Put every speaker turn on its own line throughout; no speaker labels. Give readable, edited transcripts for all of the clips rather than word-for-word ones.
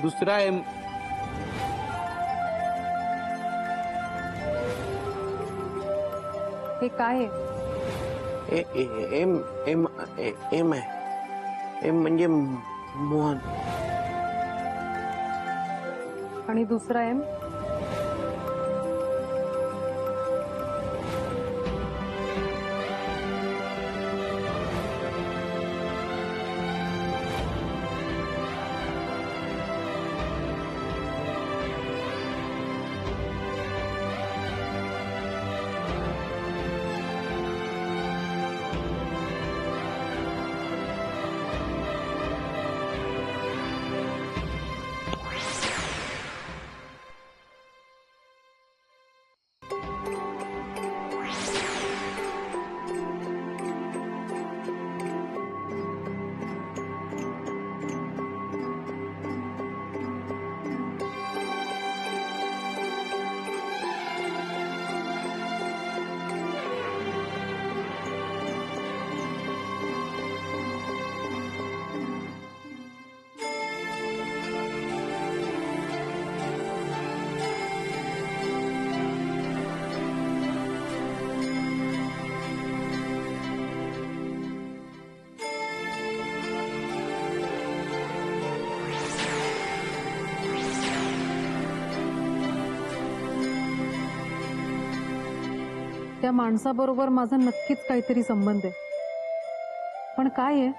दुसरा एम.
हे काय आहे?
एम एम एम आहे. एम म्हणजे मोहन.
आणि दुसरा एम? त्या माणसाबरोबर माझा नक्कीच काहीतरी संबंध आहे, पण काय आहे?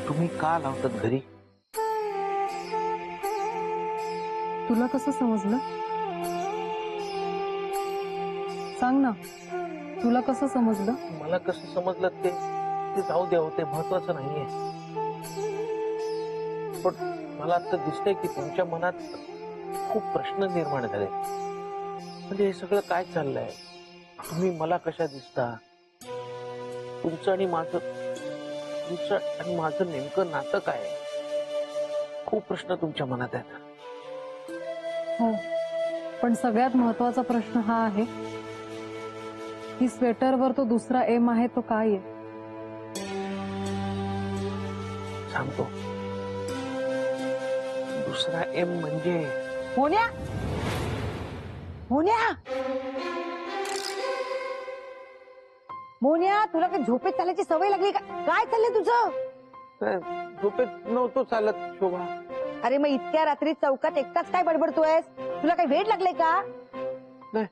तुम्ही का लावतात घरी?
तुला कसं समजलं? सांग ना, तुला कसं समजलं?
मला कसं समजलं ते जाऊ द्या, ते महत्वाचं नाहीये. पण मला आता दिसतंय की तुमच्या मनात खूप प्रश्न निर्माण झाले. म्हणजे हे सगळं काय चाललंय? तुम्ही मला कशा दिसता? तुमचं आणि माझं नेमकं नातं काय? खूप प्रश्न तुमच्या मनात आहेत.
हो, पण सगळ्यात महत्वाचा प्रश्न हा आहे की स्वेटरवर तो दुसरा एम आहे तो काय आहे?
सांगतो. दुसरा एम म्हणजे
मोन्या, मोन्या, मोन्या, तुला काय झोपेत चालायची सवय लागली का? काय चाललंय तुझं?
झोपेत नव्हतो चालत शोभा.
अरे मग इतक्या रात्री चौकात एकटाच काय बडबडतोयस? तुला काही वेळ लागलाय का?
नाही.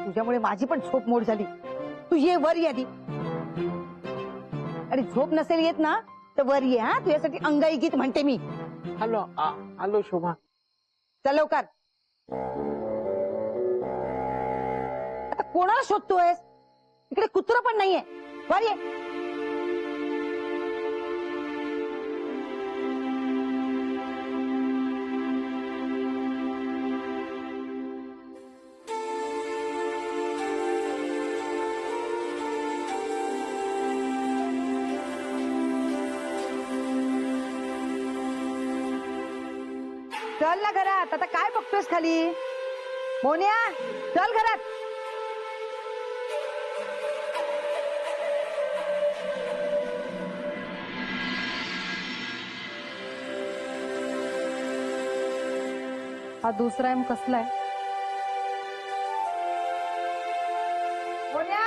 तुझ्यामुळे माझी पण झोप मोड झाली. तू ये वर ये आधी. आणि झोप नसेल येत ना तर वर ये. हा, तुझ्यासाठी अंगाई गीत म्हणते मी.
आलो शोभा.
चल लवकर. आता कोणाला शोधतोयस? इकडे कुत्र पण नाहीये. वर ये. चल ना घरात, आता काय बघतोस खाली? मोन्या, चल घरात.
हा दुसरा एम कसलाय?
मोन्या,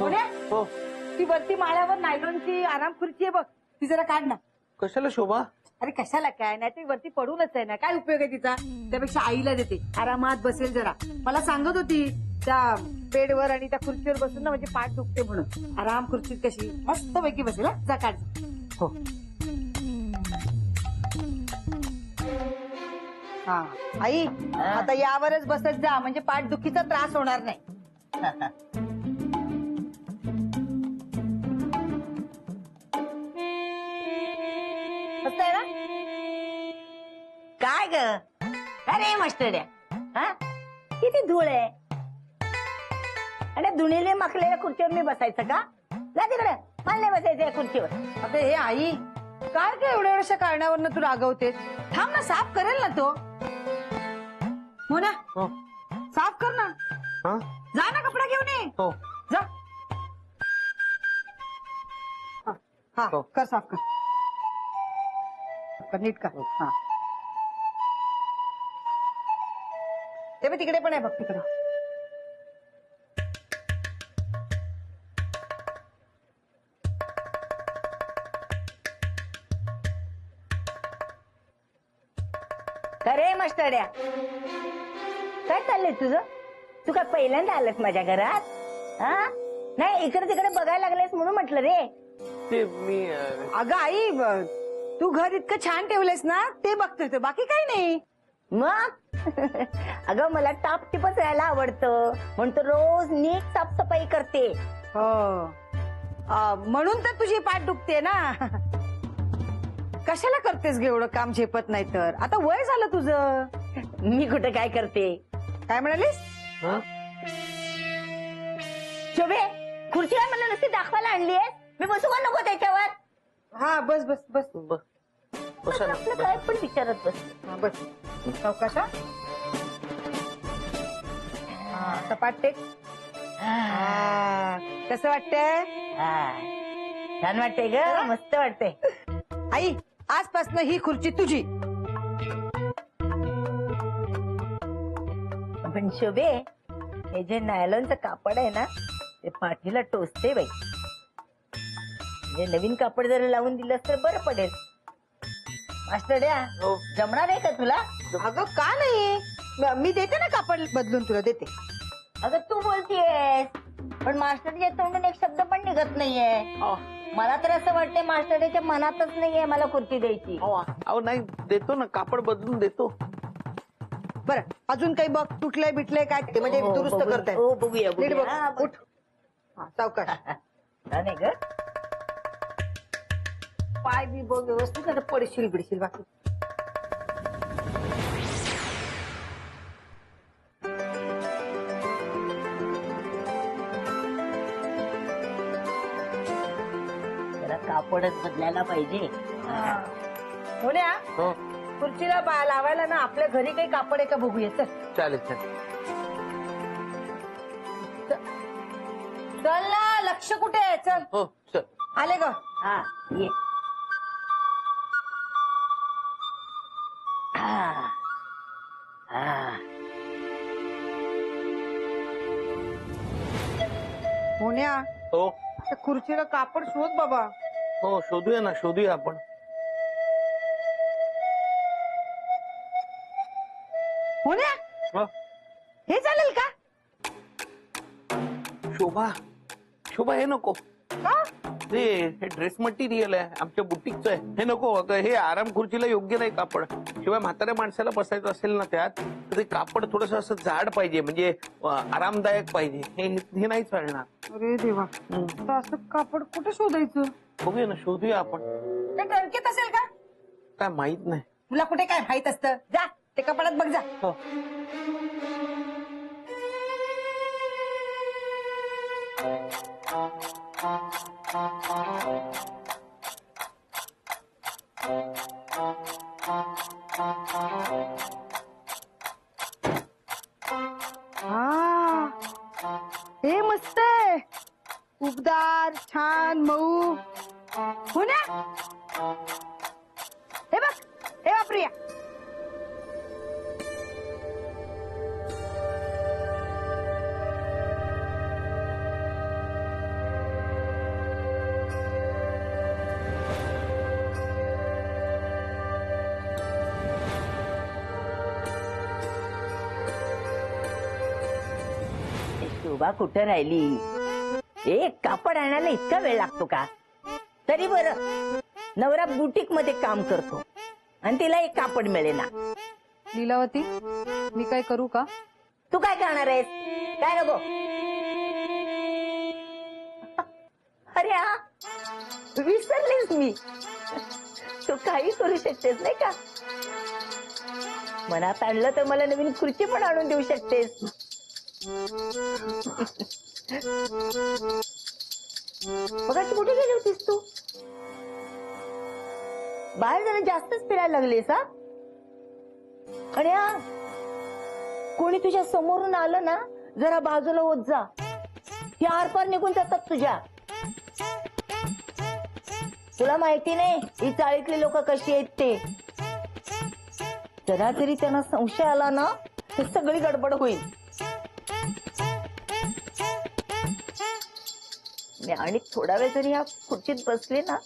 मोन्या,
हो.
ती वरती माळ्यावर नायलॉनची आराम खुर्ची आहे बघ, ती जरा काढ ना.
कशाला शोभा?
अरे कशाला काय, नाही ती वरती पडूनच आहे ना, काय उपयोग आहे तिचा? त्यापेक्षा आईला देते, आरामात बसेल जरा. मला सांगत होती त्या बेडवर आणि त्या खुर्चीवर बसून ना म्हणजे पाठ दुखते म्हणून. आराम खुर्चीत कशी मस्त पैकी बसेल. हा, जा काढ.
हो.
हा आई, आता यावरच बसत जा म्हणजे पाठ दुखीचा त्रास होणार नाही. मस्त आहे ना?
काय ग? अरे मास्टर्या, हा किती धूळ आहे. आणि धुणीले माखलेल्या खुर्चीवर मी बसायचं का? जा तिकडे, मला नाही बसायचं या खुर्चीवर.
आता हे आई, काय काय एवढ्या एवढ्याशा कारणावरनं तू रागवतेस? थांब ना, साफ करेल ना तो. हो ना,
हो.
साफ कर ना.
हा?
जा ना, कपडा घेऊन ये.
हो.
जा. हा,
हो.
कर साफ कर. नीट कर. हा, ते बघ तिकडे पण आहे बघ, तिकडे.
अरे मास्टर्या, काय चाललंय तुझं? तू काय पहिल्यांदा आलास माझ्या घरात? हा नाही, इकडे तिकडे बघायला लागलेस म्हणून म्हटलं रे.
ते मी
अगं आई, तू घर इतकं छान ठेवलेस ना, ते बघतोय तो, बाकी काही नाही.
मग अगं मला टापटिपच राहायला आवडतं म्हणून तर रोज नीट साफसफाई करते.
हो, म्हणून तर तुझी पाठ दुखते ना. कशाला करतेस ग एवढं काम, झेपत नाही तर? आता वय झालं तुझं.
मी कुठे काय करते?
काय म्हणालीस?
हा?
शोभे, खुर्ची काय मला नुसती दाखवायला आणलीये? मी बसू का नको त्याच्यावर?
हा, बस बस बस.
बसा ना,
आपलं
बसा.
काय पण विचारत बस.
हा, बस. सावकाश हा. सपाट टेक. कसं वाटतंय
छान वाटतंय ग, मस्त वाटतंय.
आई? आजपासून ही खुर्ची तुझी.
पण शोभे, हे जे नायलॉनचं कापड आहे ना, ते पाठीला टोचते बाई. म्हणजे नवीन कापड जर लावून दिलंस तर बरं पडेल. मास्टर्या,
हो.
जमणार आहे का तुला?
अगं का नाही, मी देते ना कापड बदलून, तुला देते.
अगं तू बोलतीयस, पण मास्टरच्या तोंडून एक शब्द पण निघत नाहीये.
अहो,
मला तर असं वाटतंय मास्टरच्या मनातच नाहीये मला खुर्ची द्यायची.
अहो नाही, देतो ना, कापड बदलून देतो.
बरं, अजून काही बघ, तुटलंय बिटलंय काय ते, म्हणजे
हो,
दुरुस्त
बघूया.
करताय.
हो, बघूया,
नीट बघ.
हा, बघ.
उठ. हा, सावकाश.
नाही ग,
पाय बी बघ व्यवस्थित, नाही तर पडशील बिडशील बाकी.
जरा कापडच बदलायला पाहिजे.
होण्या,
हो.
खुर्चीला लावायला ना आपल्या घरी काही कापड आहे का बघूया. चल
चालेल चालेल.
चल ना, लक्ष कुठे आहे? चल.
हो चल.
आले ग.
हा ये. हा. हा.
होण्या,
हो
त्या खुर्चीला कापड शोध बाबा.
हो, शोधूया ना, शोधूया आपण.
होण्या,
हो.
हे चालेल का?
शोभा, शोभा हे नको.
का?
हे ड्रेस मटेरियल आहे, आमच्या बुटीकचं आहे. हे नको अगं, हे आराम खुर्चीला योग्य नाही कापड. शिवाय म्हाताऱ्या माणसाला बसायचं असेल ना त्यात, तर ते कापड थोडस असं जाड पाहिजे, म्हणजे आरामदायक पाहिजे. हे नाही चालणार.
अरे देवा, तर असं कापड कुठे शोधायचं?
बघूया ना, शोधूया आपण.
ते टणकेत असेल का?
काय माहित नाही.
तुला कुठे काय माहित असतं? जा ते कपाडात बघ जा.
हो.
उबदार छान मऊ हो ना. हे बघ प्रिया.
शोभा कुठं राहिली? एक कापड आणायला इतका वेळ लागतो का? तरी बरं नवरा बुटीक मध्ये काम करतो आणि तिला एक कापड मिळेना.
लीलावती, मी काय करू का?
तू काय करणार आहेस? काय नको. अरे हा, विसरलीस मी. तू काही करू शकतेस नाही का? मनात आणलं तर मला नवीन खुर्ची पण आणून देऊ शकतेस. मगाशी कुठे गेली होतीस तू? बाहेर जरा जास्तच फिरायला लागलीस हा? आणि हा, कोणी तुझ्या समोरून आलं ना, जरा बाजूला होत जा. ती आरपार निघून जातात तुझ्या. तुला माहिती नाही ही चाळीतली लोक कशी आहेत ते. जरा जरी त्यांना संशय आला ना तर सगळी गडबड होईल. मी आणि थोडा वेळ जरी या खुर्चीत बसले ना,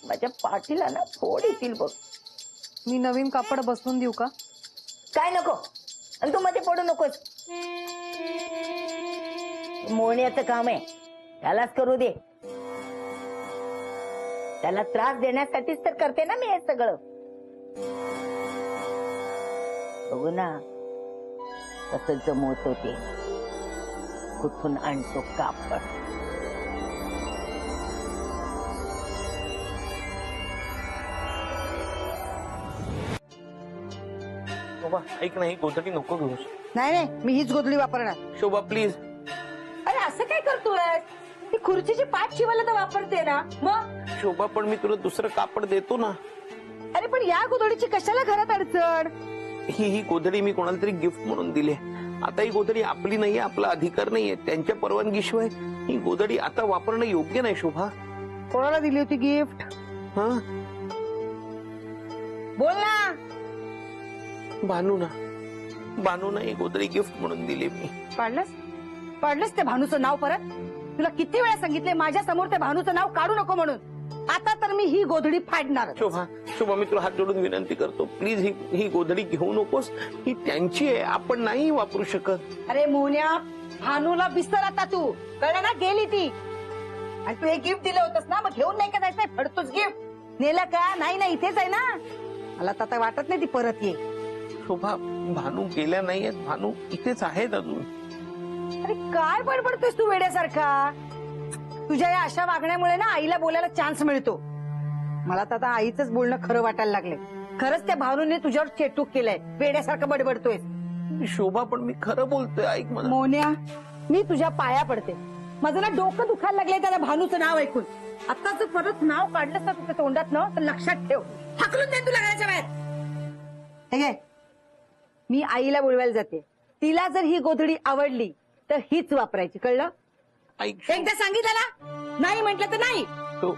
माझ्या पाठीला ना फोड येतील बघ.
मी नवीन कापड बसवून देऊ का?
काय नको, आणि तू मध्ये पडू नकोस. मोहण्याचं काम आहे, त्यालाच करू दे. त्याला त्रास देण्यासाठीच तर करते ना मी हे सगळं. बघू ना कसं जमवतो ते. कुठून आणतो कापड.
शोभा ऐक नाही, गोधडी नको घेऊस.
नाही मी हीच गोधडी वापरणार.
शोभा प्लीज.
अरे असं काय करतोय? ती खुर्चीची पाठ शिवायला तर वापरते ना मग.
शोभा पण मी तुला दुसरं कापड देतो ना.
अरे पण या गोधडीची कशाला घरात अडचण?
ही गोधडी मी कोणाला तरी गिफ्ट म्हणून दिली. आता ही गोधडी आपली नाहीये, आपला अधिकार नाहीये. त्यांच्या परवानगीशिवाय ही गोधडी आता वापरणं योग्य नाही. शोभा,
कोणाला दिली होती गिफ्ट?
हा,
बोल ना.
भानूना ही गोधडी गिफ्ट म्हणून दिली मी.
पाडलंस त्या भानूचं नाव परत? तुला किती वेळा सांगितले माझ्या समोर त्या भानूचं नाव काढू नको म्हणून. आता तर मी ही गोधडी फाडणार.
शोभा मी तुला हात जोडून विनंती करतो, प्लीज ही गोधडी घेऊ नकोस. ही त्यांची आहे, आपण नाही वापरू शकत.
अरे मोन्या, भानूला विसर आता तू. कळलं ना, गेली ती. आणि तू हे गिफ्ट दिलं होतंस ना, मग घेऊन नाही का जायचंय? फडतोच गिफ्ट नेला का? नाही इथेच आहे ना. मला तर आता वाटत नाही ती परत ये.
शोभा, भानू गेल्या नाहीयेत, भानू इथेच आहेत अजून.
अरे काय बडबडतोयस तू वेड्यासारखा? तुझ्या या अशा वागण्यामुळे ना आईला बोलायला चान्स मिळतो. मला तर आता आईचंच बोलणं खरं वाटायला लागले. खरंच त्या भावनेने तुझ्यावर चेटूक केलंय. वेड्यासारखं बडबडतोयस.
शोभा पण मी खरं बोलतोय, ऐक मला.
मोन्या, मी तुझ्या पाया पडते. माझं ना डोकं दुखायला लागलंय त्याला भानूचं नाव ऐकून. आता जर परत नाव काढलंस ना तुझ्या तोंडात ना, तर लक्षात ठेव, हाकलून दे तुला घराच्या बाहेर. हे घे, मी आईला बोलवायला जाते. तिला जर ही गोधडी आवडली तर हीच वापरायची. कळलं?
ऐक
एकदा सांगितलं ना, नाही म्हटलं तर नाही.
तो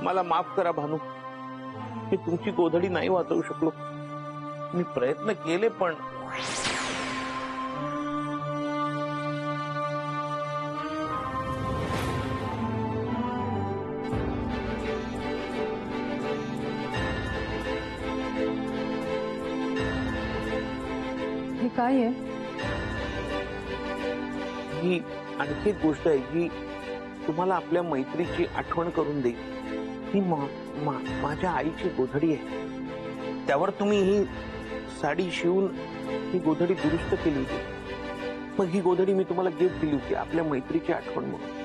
मला माफ करा भानू, मी तुमची गोधडी नाही वाचवू शकलो. मी प्रयत्न केले पण
हे काय आहे?
ही आणखी एक गोष्ट आहे जी तुम्हाला आपल्या मैत्रीची आठवण करून देईल. ही माझ्या आईची गोधडी आहे. त्यावर तुम्ही ही साडी शिवून ही गोधडी दुरुस्त केली होती. मग ही गोधडी मी तुम्हाला गिफ्ट दिली होती आपल्या मैत्रीची आठवण म्हणून.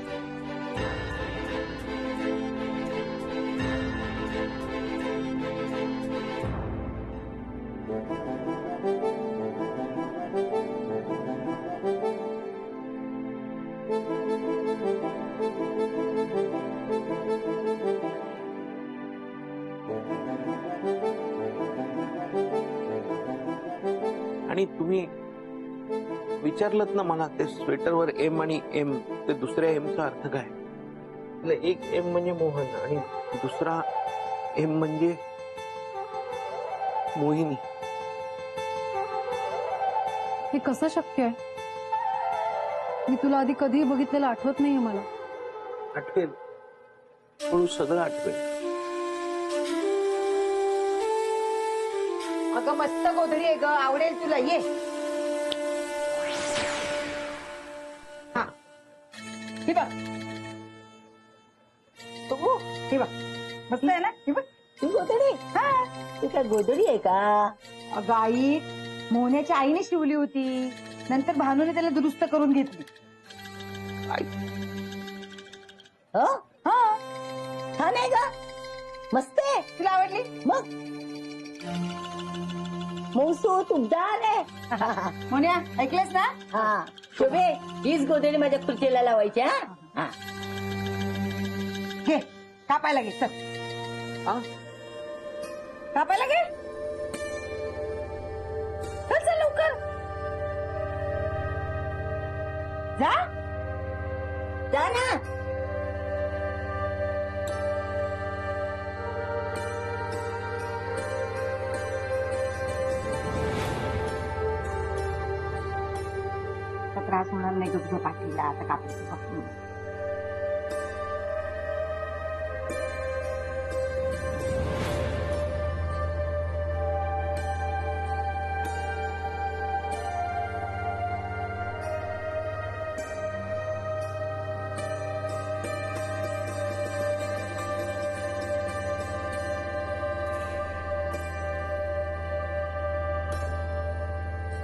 आणि तुम्ही विचारलत ना मला ते स्वेटरवर एम आणि एम, ते दुसऱ्या एमचा अर्थ काय? आपलं एक एम म्हणजे मोहन आणि दुसरा एम म्हणजे मोहिनी.
हे कसं शक्य आहे? मी तुला आधी कधीही बघितलेलं आठवत नाहीये मला.
आठवेल, हळू सगळं आठवेल.
अगं मस्त गोधडी आहे ग, आवडेल तुला, ये. हा, ही बघ. बघू, ही बघ, मस्त आहे ना, ही बघ.
ती गोधडी?
हा,
ती काय गोधडी आहे का?
अगं आई, मोहन्याच्या आईने शिवली होती, नंतर भानूने त्याला दुरुस्त करून घेतली.
हो हा छान आहे का? मस्त आहे.
तुला आवडली?
मग मौसू तुमदार आहे.
मोन्या, ऐकलंस ना?
हा शोभे, हीच गोधडी माझ्या खुर्चीला लावायची. हा
घे, कापायला घे, चल.
हा?
कापायला घे. चल चल लवकर. जा.
जा ना.
आता त्रास होणार नाही तुझ्या पाठीला, आता कापायचं फक्त.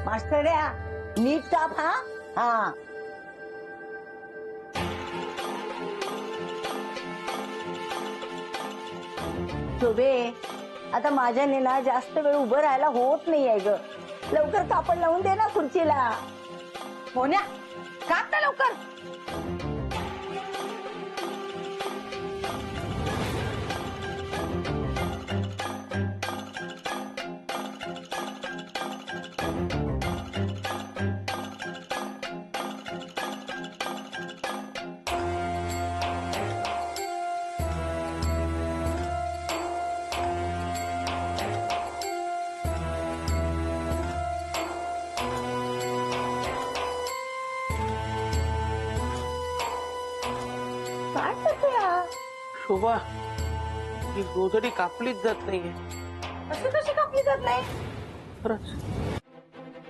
मास्टर्या नीट काप. हा हा शोभे, आता माझ्याने ना जास्त वेळ उभं राहायला होत नाहीये ग. लवकर कापड लावून दे ना खुर्चीला.
मोन्या, काप ना लवकर.
काय करते हा?
शोभा, ही गोधडी कापलीच जात नाहीये.
असं कशी कापली जात नाही?
खरंच.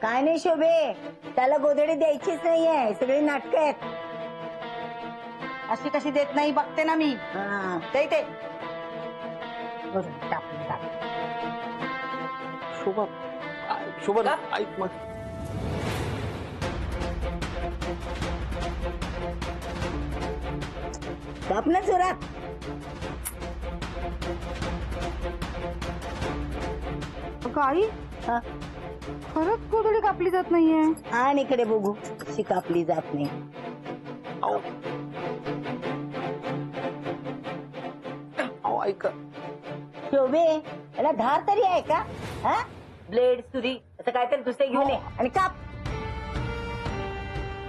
काय नाही शोभे, त्याला गोधडी द्यायचीच नाहीये. सगळी नाटकं आहेत.
अशी कशी देत नाही बघते ना मी.
हा
ते गोधडी कापली जात.
शोभा, शोभा ऐक मग.
काप ना जोरात.
अगं आई,
हा,
खरंच गोधडी कापली जात नाहीये.
आणि इकडे बघू कशी कापली जात नाही.
अहो, अहो ऐका.
शोभे, याला धार तरी आहे का? हा, ब्लेड सुरी असं काहीतरी दुसरे घेऊन ये आणि काप.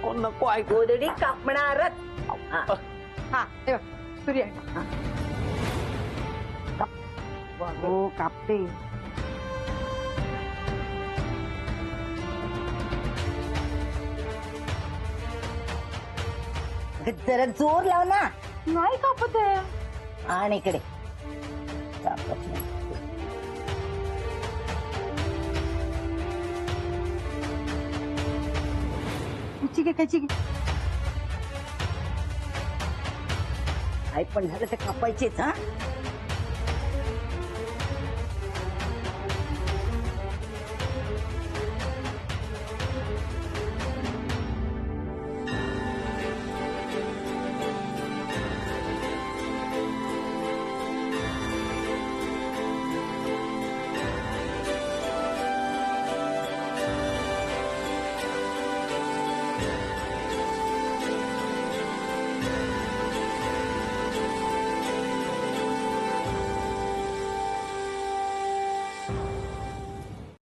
अहो, नको ऐक.
गोधडी कापणारच. हा.
हा, हे बघ, सूर्य आहे. हो, कापते.
जरा जोर लाव ना.
नाही कापत आहे.
आणि इकडे कापत नाही.
कैची घे.
आई पण झालं तर कापायचेच. हा